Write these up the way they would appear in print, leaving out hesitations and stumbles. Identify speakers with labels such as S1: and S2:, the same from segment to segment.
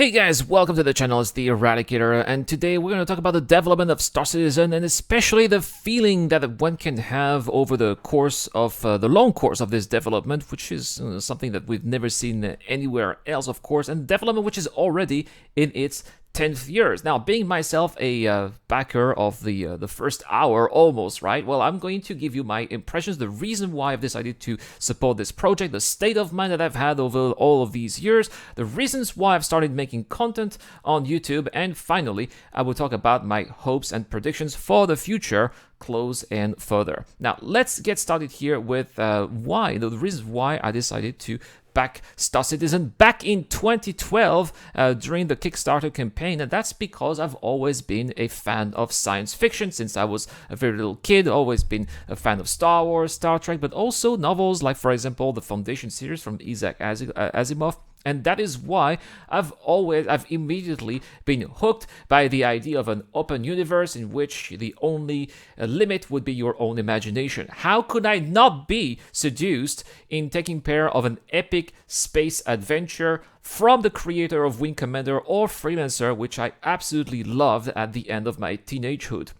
S1: Hey guys, welcome to the channel. It's the Eradicator, and today we're going to talk about the development of Star Citizen and especially the feeling that one can have over the course of the long course of this development, which is something that we've never seen anywhere else, of course, and development which is already in its 10th years. Now, being myself a backer of the first hour almost, right? Well, I'm going to give you my impressions, the reason why I've decided to support this project, the state of mind that I've had over all of these years, the reasons why I've started making content on YouTube, and finally, I will talk about my hopes and predictions for the future, close and further. Now, let's get started here with the reasons why I decided to back Star Citizen back in 2012 during the Kickstarter campaign, and that's because I've always been a fan of science fiction since I was a very little kid, always been a fan of Star Wars, Star Trek, but also novels like, for example, the Foundation series from Isaac Asimov. And that is why I've immediately been hooked by the idea of an open universe in which the only limit would be your own imagination. How could I not be seduced in taking care of an epic space adventure from the creator of Wing Commander or Freelancer, which I absolutely loved at the end of my teenagehood?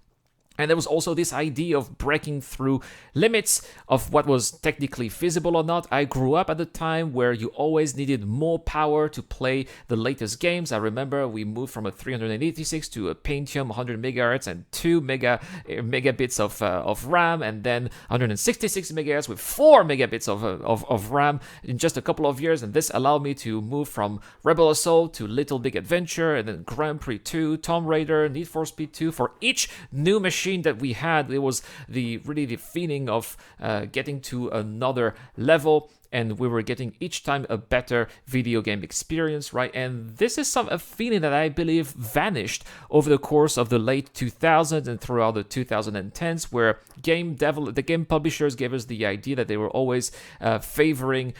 S1: And there was also this idea of breaking through limits of what was technically feasible or not. I grew up at a time where you always needed more power to play the latest games. I remember we moved from a 386 to a Pentium 100 megahertz and 2 megabits of RAM, and then 166 megahertz with 4 megabits of RAM in just a couple of years. And this allowed me to move from Rebel Assault to Little Big Adventure, and then Grand Prix 2, Tomb Raider, Need for Speed 2. For each new machine that we had, it was the feeling of getting to another level, and we were getting each time a better video game experience, right? And this is a feeling that I believe vanished over the course of the late 2000s and throughout the 2010s, where the game publishers gave us the idea that they were always favoring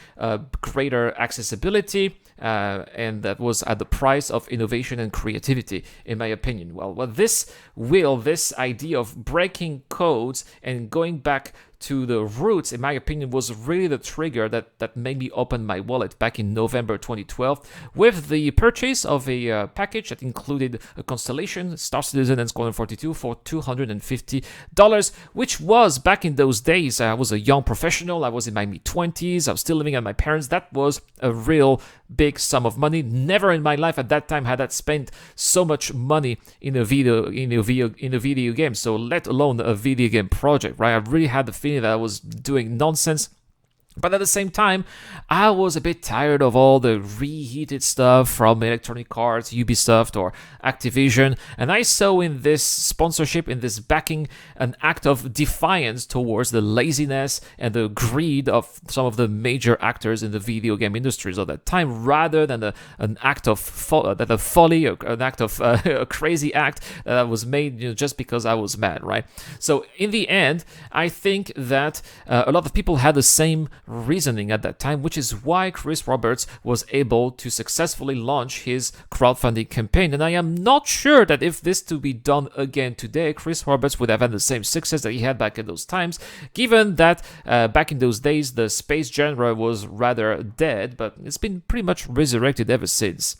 S1: greater accessibility, and that was at the price of innovation and creativity, in my opinion. Well, this idea of breaking codes and going back to the roots, in my opinion, was really the trigger that made me open my wallet back in November 2012 with the purchase of a package that included a Constellation, Star Citizen, and Squadron 42 for $250, which was, back in those days, I was a young professional, I was in my mid-20s, I was still living at my parents', that was a real big sum of money. Never in my life at that time had I spent so much money in a video game, so let alone a video game project, right? I really had the feeling that I was doing nonsense. But at the same time, I was a bit tired of all the reheated stuff from Electronic Arts, Ubisoft, or Activision, and I saw in this sponsorship, in this backing, an act of defiance towards the laziness and the greed of some of the major actors in the video game industries of that time, rather than an act of folly, or an act of a crazy act that was made just because I was mad, right? So in the end, I think that a lot of people had the same reasoning at that time, which is why Chris Roberts was able to successfully launch his crowdfunding campaign. And I am not sure that if this to be done again today, Chris Roberts would have had the same success that he had back in those times, given that back in those days the space genre was rather dead, but it's been pretty much resurrected ever since.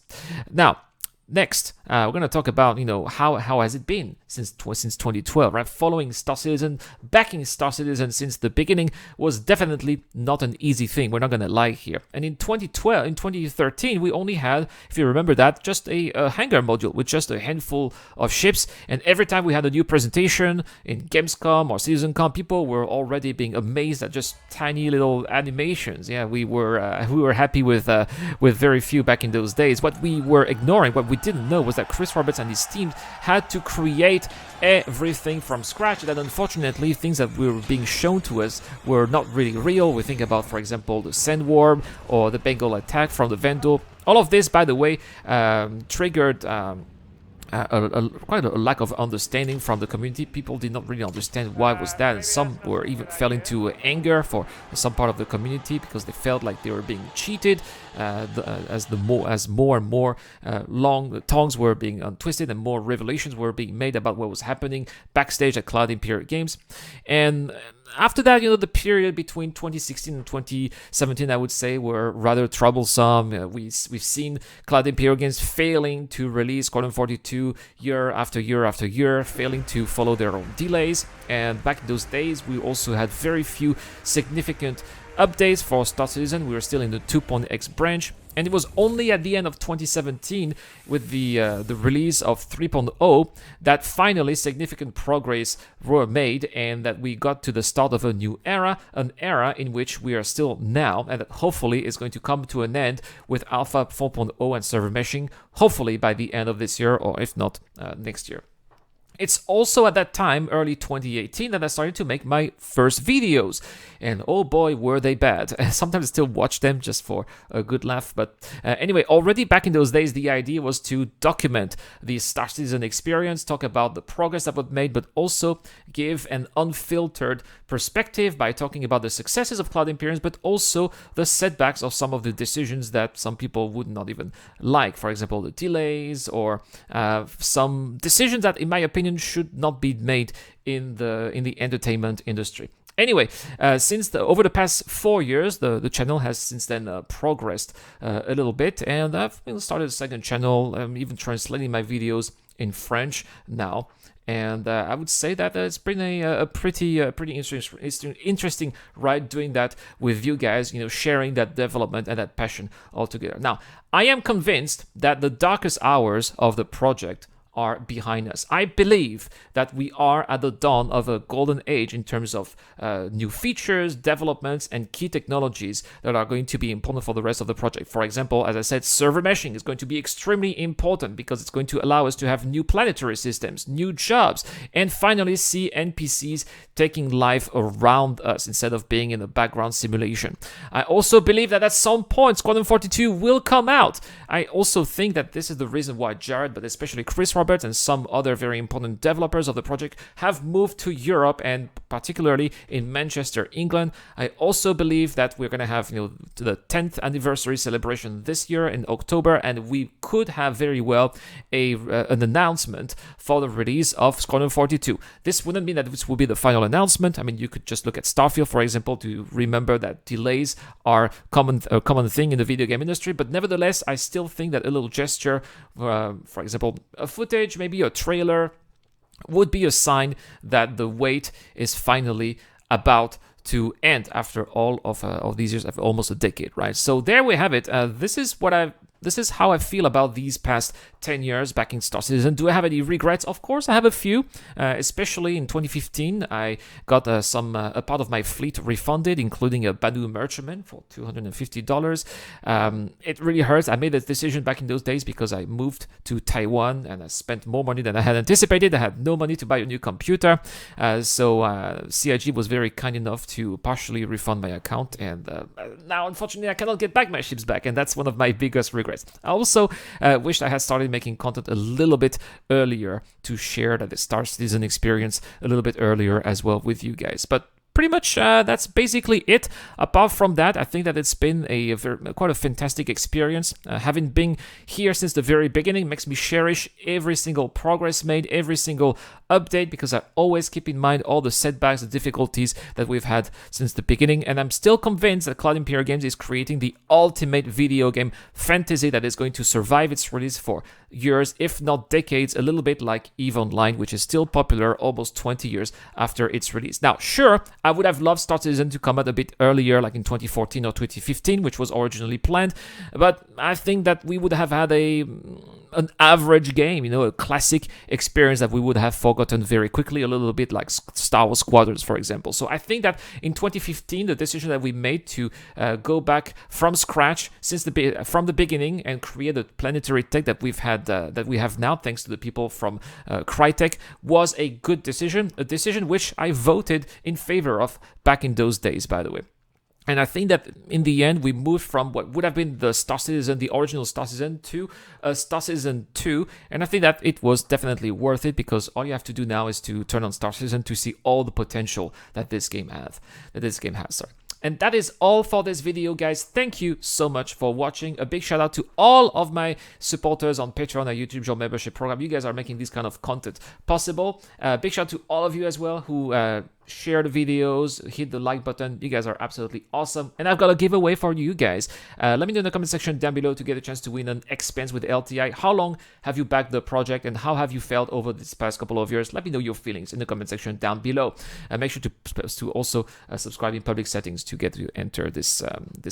S1: Now, next, we're going to talk about, how has it been since 2012, right? Following Star Citizen, backing Star Citizen since the beginning was definitely not an easy thing. We're not going to lie here. And in 2013, we only had, if you remember that, just a hangar module with just a handful of ships. And every time we had a new presentation in Gamescom or CitizenCon, people were already being amazed at just tiny little animations. Yeah, we were happy with very few back in those days. What we were ignoring, what we didn't know, was that Chris Roberts and his team had to create everything from scratch, that unfortunately things that were being shown to us were not really real. We think about, for example, the Sandworm or the Bengal attack from the Vandal. All of this, by the way, triggered quite a lack of understanding from the community. People did not really understand why was that, and some were even fell into anger for some part of the community because they felt like they were being cheated as more and more long tongues were being untwisted and more revelations were being made about what was happening backstage at Cloud Imperial Games. And after that, the period between 2016 and 2017, I would say, were rather troublesome. We've seen Cloud Imperial Games failing to release Squadron 42 year after year after year, failing to follow their own delays. And back in those days, we also had very few significant updates for Star Citizen. We were still in the 2.x branch, and it was only at the end of 2017 with the release of 3.0 that finally significant progress were made, and that we got to the start of a new era, an era in which we are still now, and that hopefully is going to come to an end with Alpha 4.0 and server meshing, hopefully by the end of this year, or if not, next year. It's also at that time, early 2018, that I started to make my first videos. And oh boy, were they bad. Sometimes I still watch them just for a good laugh. But anyway, already back in those days, the idea was to document the Star Citizen experience, talk about the progress that was made, but also give an unfiltered perspective by talking about the successes of Cloud Imperiums, but also the setbacks of some of the decisions that some people would not even like. For example, the delays, or some decisions that, in my opinion, should not be made in the entertainment industry. Anyway, over the past 4 years, the channel has since then progressed a little bit, and I've started a second channel. I'm even translating my videos in French now, and I would say that it's been a pretty interesting ride doing that with you guys. Sharing that development and that passion all together. Now, I am convinced that the darkest hours of the project are behind us. I believe that we are at the dawn of a golden age in terms of new features, developments, and key technologies that are going to be important for the rest of the project. For example, as I said, server meshing is going to be extremely important because it's going to allow us to have new planetary systems, new jobs, and finally see NPCs taking life around us instead of being in a background simulation. I also believe that at some point Squadron 42 will come out. I also think that this is the reason why Jared, but especially Chris Roberts and some other very important developers of the project have moved to Europe, and particularly in Manchester, England. I also believe that we're going to have the 10th anniversary celebration this year in October, and we could have very well an announcement for the release of Squadron 42. This wouldn't mean that this will be the final announcement. I mean, you could just look at Starfield, for example, to remember that delays are a common thing in the video game industry, but nevertheless, I still think that a little gesture, for example, a footage, maybe a trailer, would be a sign that the wait is finally about to end after all of these years, of almost a decade, right? So there we have it. This is how I feel about these past 10 years backing Star Citizen. Do I have any regrets? Of course, I have a few. Especially in 2015, I got a part of my fleet refunded, including a Banu Merchantman for $250. It really hurts. I made this decision back in those days because I moved to Taiwan and I spent more money than I had anticipated. I had no money to buy a new computer. So CIG was very kind enough to partially refund my account. And now, unfortunately, I cannot get back my ships back. And that's one of my biggest regrets. I also wished I had started making content a little bit earlier to share the Star Citizen experience a little bit earlier as well with you guys. But pretty much that's basically it. Apart from that, I think that it's been quite a fantastic experience. Having been here since the very beginning makes me cherish every single progress made, every single update, because I always keep in mind all the setbacks, the difficulties that we've had since the beginning. And I'm still convinced that Cloud Imperial Games is creating the ultimate video game fantasy that is going to survive its release for years, if not decades, a little bit like EVE Online, which is still popular almost 20 years after its release. Now, sure, I would have loved Star Citizen to come out a bit earlier, like in 2014 or 2015, which was originally planned, but I think that we would have had an average game, a classic experience that we would have forgotten very quickly, a little bit like Star Wars Squadrons, for example. So I think that in 2015, the decision that we made to go back from scratch from the beginning and create the planetary tech that we have now, thanks to the people from Crytek, was a good decision, a decision which I voted in favor of back in those days, by the way. And I think that in the end, we moved from what would have been the Star Citizen, the original Star Citizen, to Star Citizen 2. And I think that it was definitely worth it, because all you have to do now is to turn on Star Citizen to see all the potential that this game has. And that is all for this video, guys. Thank you so much for watching. A big shout out to all of my supporters on Patreon and YouTube Job membership program. You guys are making this kind of content possible. Big shout out to all of you as well who share the videos, hit the like button. You guys are absolutely awesome. And I've got a giveaway for you guys. Let me know in the comment section down below to get a chance to win an expense with LTI. How long have you backed the project and how have you felt over this past couple of years? Let me know your feelings in the comment section down below. Make sure to also subscribe in public settings to get to enter this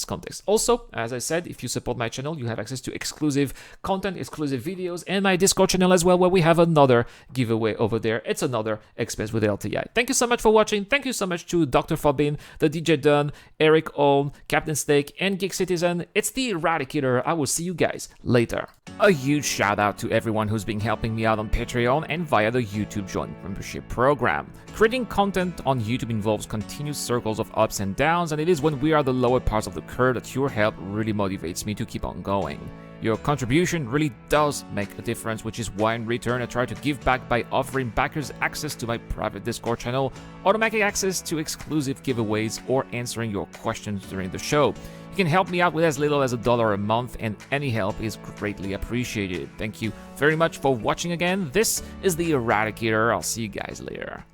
S1: contest. Also, as I said, if you support my channel, you have access to exclusive content, exclusive videos, and my Discord channel as well, where we have another giveaway over there. It's another expense with LTI. Thank you so much for watching. Thank you so much to Dr. Fabin, the DJ Dunn, Eric Olm, Captain Steak, and Geek Citizen. It's the Eradicator. I will see you guys later. A huge shout out to everyone who's been helping me out on Patreon and via the YouTube Join membership program. Creating content on YouTube involves continuous circles of ups and downs, and it is when we are the lower parts of the curve that your help really motivates me to keep on going. Your contribution really does make a difference, which is why in return I try to give back by offering backers access to my private Discord channel, automatic access to exclusive giveaways, or answering your questions during the show. You can help me out with as little as $1 a month, and any help is greatly appreciated. Thank you very much for watching again. This is the Eradicator. I'll see you guys later.